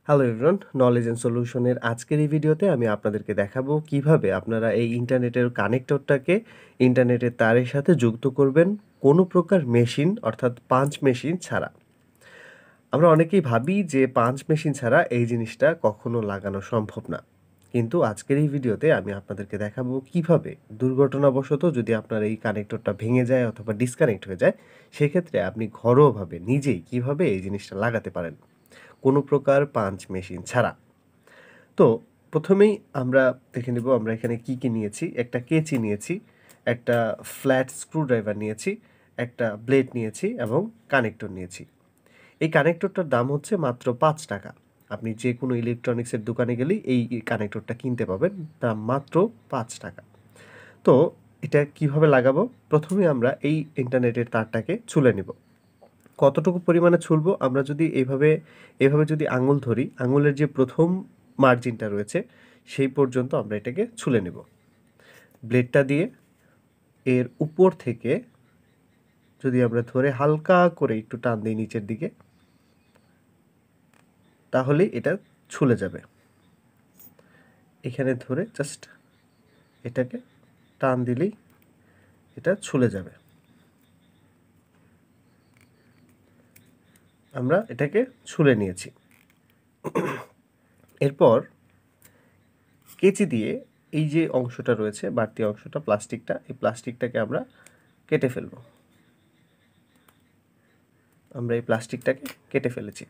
Hello everyone, knowledge and সলিউশনের আজকের এই ভিডিওতে আমি আপনাদেরকে দেখাবো কিভাবে আপনারা এই ইন্টারনেটের কানেক্টরটাকে ইন্টারনেটের তারের সাথে যুক্ত করবেন কোনো প্রকার মেশিন অর্থাৎ পাঞ্চ মেশিন ছাড়া। আমরা অনেকেই ভাবি যে পাঞ্চ মেশিন ছাড়া এই জিনিসটা কখনো লাগানো সম্ভব না। কিন্তু আজকের এই ভিডিওতে আমি আপনাদেরকে দেখাবো কিভাবে দুর্ঘটনাবশত যদি আপনার এই কানেক্টরটা ভেঙে যায় অথবা ডিসকানেক্ট হয়ে যায়, সেক্ষেত্রে আপনি ঘরোয়াভাবে নিজেই কিভাবে এই জিনিসটা লাগাতে পারেন কোনো প্রকার পাঞ্চ মেশিন ছাড়া। তো প্রথমেই আমরা দেখে নেব আমরা এখানে কি কি নিয়েছি। একটা কেচি নিয়েছি, একটা ফ্ল্যাট স্ক্রুড্রাইভার নিয়েছি, একটা ব্লেড নিয়েছি এবং কানেক্টর নিয়েছি। এই কানেক্টরটার দাম হচ্ছে মাত্র ৫ টাকা। আপনি যে কোনো ইলেকট্রনিক্সের দোকানে গেলেই এই কানেক্টরটা কিনতে পাবেন, দাম মাত্র ৫ টাকা। তো এটা কিভাবে লাগাবো? প্রথমে আমরা এই ইন্টারনেটের তারটাকে ছুলে নেব। কতটুকু পরিমাণে ছুলবো? আমরা যদি এভাবে যদি আঙুল ধরি, আঙুলের যে প্রথম মার্জিনটা রয়েছে সেই পর্যন্ত আমরা এটাকে ছুলে নেব। ব্লেডটা দিয়ে এর উপর থেকে যদি আমরা ধরে হালকা করে একটু টান দিই নিচের দিকে, তাহলেই এটা ছুলে যাবে। এখানে ধরে জাস্ট এটাকে টান দিলেই এটা ছুলে যাবে। আমরা এটাকে ছুলে নিয়েছি। এরপর কেচি দিয়ে এই যে অংশটা রয়েছে, বাড়তি অংশটা প্লাস্টিকটা, এই প্লাস্টিকটাকে আমরা কেটে ফেলব। আমরা এই প্লাস্টিকটাকে কেটে ফেলেছি।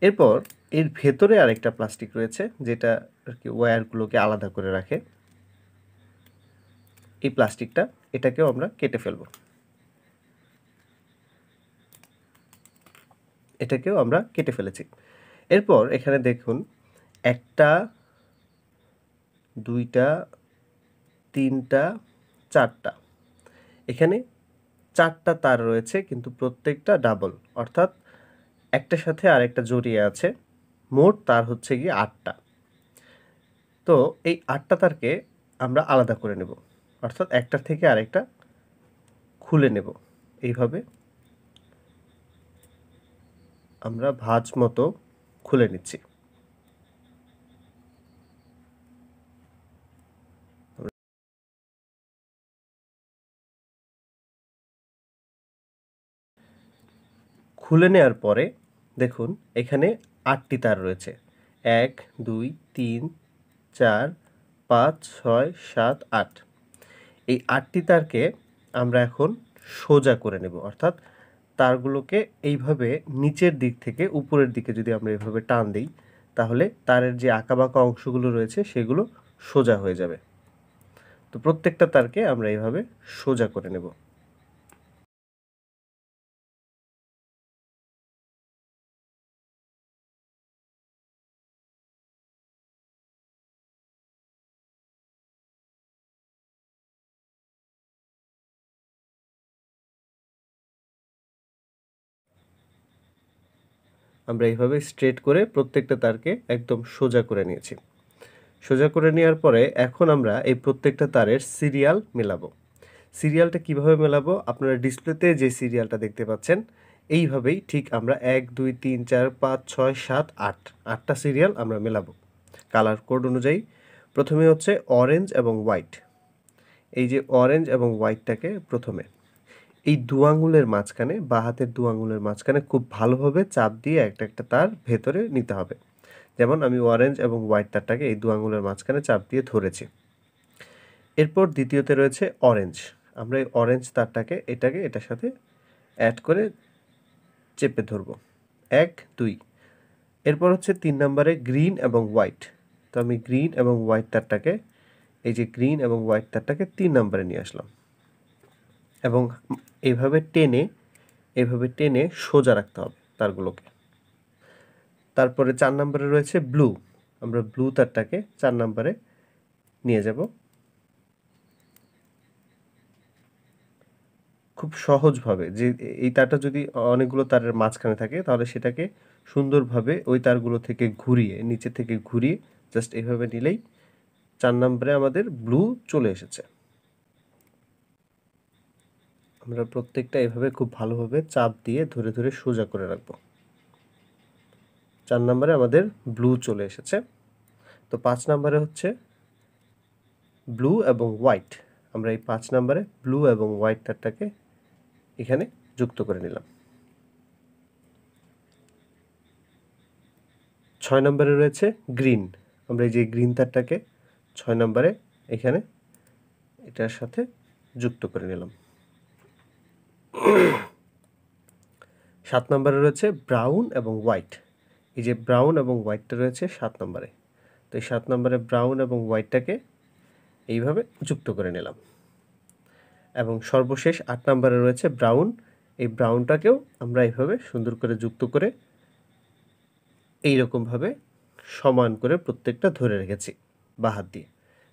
এরপর এর ভেতরে আরেকটা প্লাস্টিক রয়েছে যেটা আর কি ওয়্যারগুলোকে আলাদা করে রাখে। এই প্লাস্টিকটা, এটাকেও আমরা কেটে ফেলব। এটাকেও আমরা কেটে ফেলেছি। এরপর এখানে দেখুন, একটা, দুইটা, তিনটা, চারটা, এখানে চারটা তার রয়েছে কিন্তু প্রত্যেকটা ডাবল, অর্থাৎ একটার সাথে আরেকটা জড়িয়ে আছে। মোট তার হচ্ছে গিয়ে 8টা। তো এই 8টা তারকে আমরা আলাদা করে নেব, অর্থাৎ একটার থেকে আরেকটা খুলে নেব। এইভাবে আমরা ভাঁজ মতো খুলে নিচ্ছি। খুলে নেওয়ার পরে দেখুন এখানে 8টি তার রয়েছে। 1, 2, 3, 4, 5, 6, 7, 8। এই 8টি তারকে আমরা এখন সোজা করে নেব, অর্থাৎ তারগুলোকে এইভাবে নিচের দিক থেকে উপরের দিকে যদি আমরা এভাবে টান দিই, তাহলে তারের যে আঁকাবাঁকা অংশগুলো রয়েছে সেগুলো সোজা হয়ে যাবে। তো প্রত্যেকটা তারকে আমরা এইভাবে সোজা করে নেব। আমরা এইভাবে স্ট্রেট করে প্রত্যেকটা তারকে একদম সোজা করে নিয়েছি। সোজা করে নেওয়ার পরে এখন আমরা এই প্রত্যেকটা তারের সিরিয়াল মেলাবো। সিরিয়ালটা কিভাবে মেলাবো? আপনারা ডিসপ্লেতে যে সিরিয়ালটা দেখতে পাচ্ছেন, এইভাবেই ঠিক আমরা 1, 2, 3, 4, 5, 6, 7, 8, 8টা সিরিয়াল আমরা মেলাবো কালার কোড অনুযায়ী। প্রথমে হচ্ছে অরেঞ্জ এবং হোয়াইট। এই যে অরেঞ্জ এবং হোয়াইটটাকে প্রথমে এই দু আঙুলের মাঝখানে, বাঁ হাতের দু আঙুলের মাঝখানে খুব ভালোভাবে চাপ দিয়ে একটা একটা তার ভেতরে নিতে হবে। যেমন আমি অরেঞ্জ এবং হোয়াইট তারটাকে এই দু আঙুলের মাঝখানে চাপ দিয়ে ধরেছি। এরপর দ্বিতীয়তে রয়েছে অরেঞ্জ। আমরা এই অরেঞ্জ তারটাকে এটার সাথে অ্যাড করে চেপে ধরবো। 1, 2। এরপর হচ্ছে 3 নম্বরে গ্রিন এবং হোয়াইট। তো আমি গ্রিন এবং হোয়াইট তারটাকে, এই যে গ্রিন এবং হোয়াইট তারটাকে 3 নম্বরে নিয়ে আসলাম এবং এভাবে টেনে সোজা রাখতে হবে তারগুলোকে। তারপরে 4 নম্বরে রয়েছে ব্লু। আমরা ব্লু তারটাকে 4 নম্বরে নিয়ে যাব। খুব সহজভাবে, যে এই তারটা যদি অনেকগুলো তারের মাঝখানে থাকে তাহলে সেটাকে সুন্দরভাবে ওই তারগুলো থেকে ঘুরিয়ে, নিচে থেকে ঘুরিয়ে জাস্ট এভাবে নিলেই 4 নম্বরে আমাদের ব্লু চলে এসেছে। আমরা প্রত্যেকটা এভাবে খুব ভালোভাবে চাপ দিয়ে ধরে ধরে সোজা করে রাখবো। 4 নম্বরে আমাদের ব্লু চলে এসেছে। তো 5 নম্বরে হচ্ছে ব্লু এবং হোয়াইট। আমরা এই 5 নম্বরে ব্লু এবং হোয়াইট তারটাকে এখানে যুক্ত করে নিলাম। 6 নম্বরে রয়েছে গ্রিন। আমরা এই যে গ্রিন তারটাকে 6 নম্বরে এখানে এটার সাথে যুক্ত করে নিলাম। 7 নম্বরে রয়েছে ব্রাউন এবং হোয়াইট। এই যে ব্রাউন এবং হোয়াইটটা রয়েছে 7 নম্বরে। তো এই 7 নম্বরে ব্রাউন এবং হোয়াইটটাকে এইভাবে যুক্ত করে নিলাম। এবং সর্বশেষ 8 নম্বরে রয়েছে ব্রাউন। এই ব্রাউনটাকেও আমরা এইভাবে সুন্দর করে যুক্ত করে এইরকমভাবে সমান করে প্রত্যেকটা ধরে রেখেছি বাঁ হাত দিয়ে।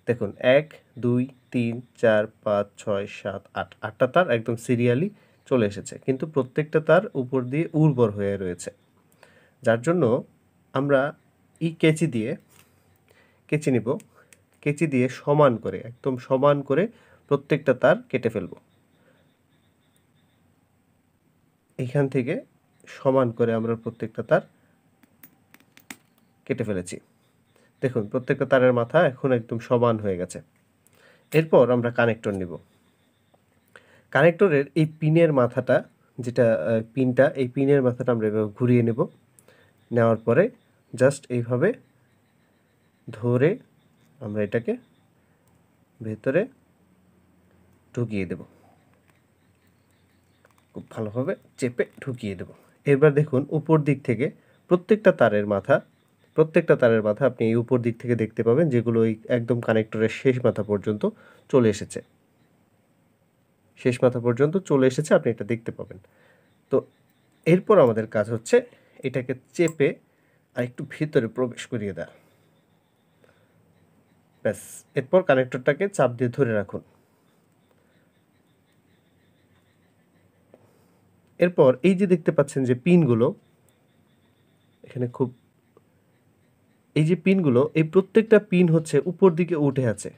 দেখুন 1 2 3 4 5 6 7 8 8টা তার একদম সিরিয়ালি চলে এসেছে, কিন্তু প্রত্যেকটা তার উপর দিয়ে উর্বর হয়ে রয়েছে, যার জন্য আমরা এই কেচি নিব। কেচি দিয়ে সমান করে একদম সমান করে প্রত্যেকটা তার কেটে ফেলব। এইখান থেকে সমান করে আমরা প্রত্যেকটা তার কেটে ফেলেছি। দেখুন প্রত্যেকটা তারের মাথা এখন একদম সমান হয়ে গেছে। এরপর আমরা কানেক্টর নিব। কানেক্টরের এই পিনের মাথাটা যেটা পিনটা, এই পিনের মাথাটা আমরা এভাবে ঘুরিয়ে নেব। নেওয়ার পরে জাস্ট এইভাবে ধরে আমরা এটাকে ভেতরে ঢুকিয়ে দেব, খুব ভালোভাবে চেপে ঢুকিয়ে দেব। এবার দেখুন উপর দিক থেকে প্রত্যেকটা তারের মাথা আপনি এই উপর দিক থেকে দেখতে পাবেন, যেগুলো এই একদম কানেক্টরের শেষ মাথা পর্যন্ত চলে এসেছে। আপনি এটা দেখতে পাবেন। তো এরপর আমাদের কাজ হচ্ছে এটাকে চেপে আর একটু ভিতরে প্রবেশ করিয়ে দেওয়া। ব্যাস, এরপর কানেক্টরটাকে চাপ দিয়ে ধরে রাখুন। এরপর এই যে দেখতে পাচ্ছেন যে পিনগুলো এখানে এই প্রত্যেকটা পিন হচ্ছে উপর দিকে উঠে আছে।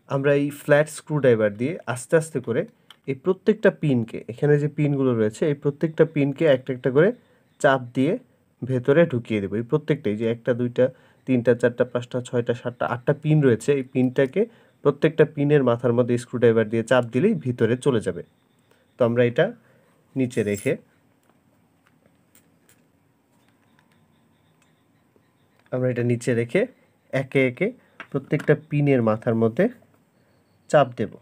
আমরা এই ফ্ল্যাট স্ক্রুড্রাইভার দিয়ে আস্তে আস্তে করে এই প্রত্যেকটা পিনকে, এখানে যে পিনগুলো রয়েছে এই প্রত্যেকটা পিনকে একটা একটা করে চাপ দিয়ে ভেতরে ঢুকিয়ে দেবো। এই প্রত্যেকটাই যে 1টা 2টা 3টা 4টা 5টা 6টা 7টা 8টা পিন রয়েছে, এই পিনটাকে প্রত্যেকটা পিনের মাথার মধ্যে স্ক্রুড্রাইভার দিয়ে চাপ দিলেই ভিতরে চলে যাবে। তো আমরা এটা নিচে রেখে একে একে প্রত্যেকটা পিনের মাথার মধ্যে চাপ দেব।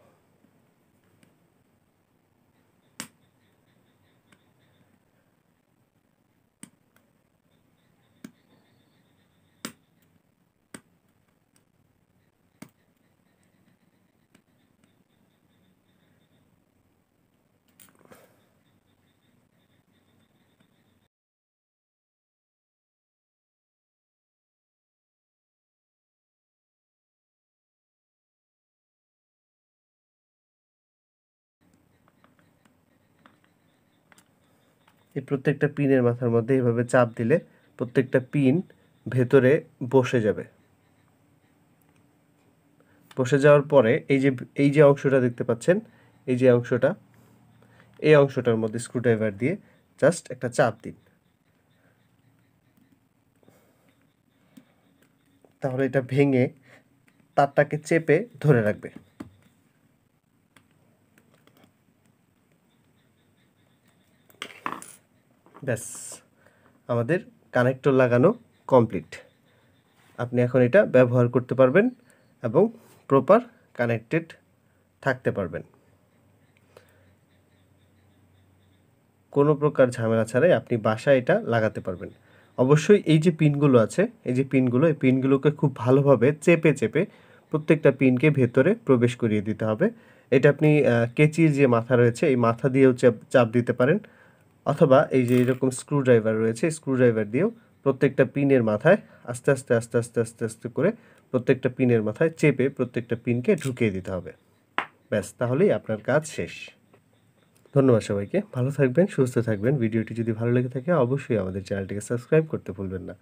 এই প্রত্যেকটা পিনের মাথার মধ্যে এভাবে চাপ দিলে প্রত্যেকটা পিন ভেতরে বসে যাবে। বসে যাওয়ার পরে এই যে অংশটা দেখতে পাচ্ছেন, এই অংশটার মধ্যে স্ক্রুড্রাইভার দিয়ে জাস্ট একটা চাপ দিন। তাহলে এটা ভেঙে তারটাকে চেপে ধরে রাখবে। ব্যাস, আমাদের কানেক্টর লাগানো কমপ্লিট। আপনি এখন এটা ব্যবহার করতে পারবেন এবং প্রপার কানেক্টেড থাকতে পারবেন। কোনো প্রকার ঝামেলা ছাড়াই আপনি বাসায় এটা লাগাতে পারবেন। অবশ্যই এই যে পিনগুলো আছে, এই পিনগুলোকে খুব ভালোভাবে চেপে প্রত্যেকটা পিনকে ভেতরে প্রবেশ করিয়ে দিতে হবে। এটা আপনি কেচির যে মাথা রয়েছে এই মাথা দিয়েও চাপ দিতে পারেন, অথবা এই যে এরকম স্ক্রুড্রাইভার রয়েছে, স্ক্রুড্রাইভার দিয়েও প্রত্যেকটা পিনের মাথায় আস্তে করে প্রত্যেকটা পিনের মাথায় চেপে প্রত্যেকটা পিনকে ঢুকিয়ে দিতে হবে। ব্যাস, তাহলেই আপনার কাজ শেষ। ধন্যবাদ সবাইকে। ভালো থাকবেন, সুস্থ থাকবেন। ভিডিওটি যদি ভালো লেগে থাকে অবশ্যই আমাদের চ্যানেলটিকে সাবস্ক্রাইব করতে ভুলবেন না।